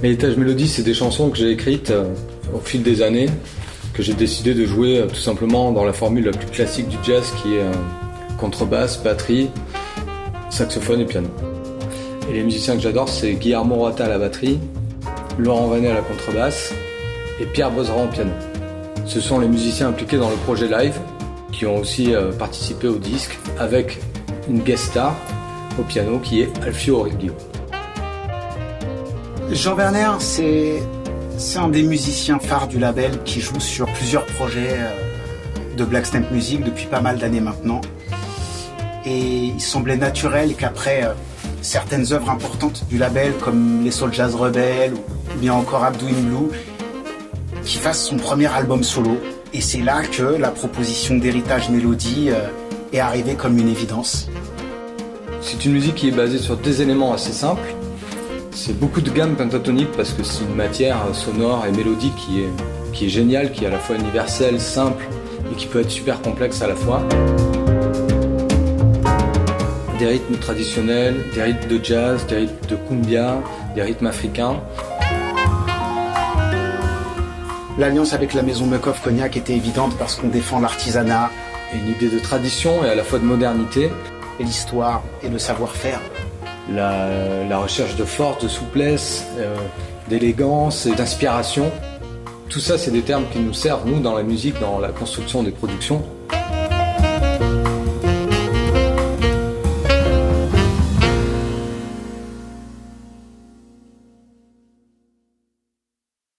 Héritage Mélodie, c'est des chansons que j'ai écrites au fil des années, que j'ai décidé de jouer tout simplement dans la formule la plus classique du jazz qui est contrebasse, batterie, saxophone et piano. Et les musiciens que j'adore, c'est Guillermo Rota à la batterie, Laurent Vanet à la contrebasse et Pierre Bozeran au piano. Ce sont les musiciens impliqués dans le projet live qui ont aussi participé au disque avec une guest star au piano qui est Alfio Origlio. Jean Werner, c'est un des musiciens phares du label qui joue sur plusieurs projets de Black Stamp Music depuis pas mal d'années maintenant. Et il semblait naturel qu'après certaines œuvres importantes du label comme les Soul Jazz Rebels ou bien encore Abdou in Blue, qu'il fasse son premier album solo. Et c'est là que la proposition d'Héritage Mélodie est arrivée comme une évidence. C'est une musique qui est basée sur des éléments assez simples. C'est beaucoup de gammes pentatoniques parce que c'est une matière sonore et mélodique qui est géniale, qui est à la fois universelle, simple et qui peut être super complexe à la fois. Des rythmes traditionnels, des rythmes de jazz, des rythmes de cumbia, des rythmes africains. L'alliance avec la maison Muckhoff Cognac était évidente parce qu'on défend l'artisanat. Et une idée de tradition et à la fois de modernité. Et l'histoire et le savoir-faire. La recherche de force, de souplesse, d'élégance et d'inspiration. Tout ça, c'est des termes qui nous servent, nous, dans la musique, dans la construction des productions.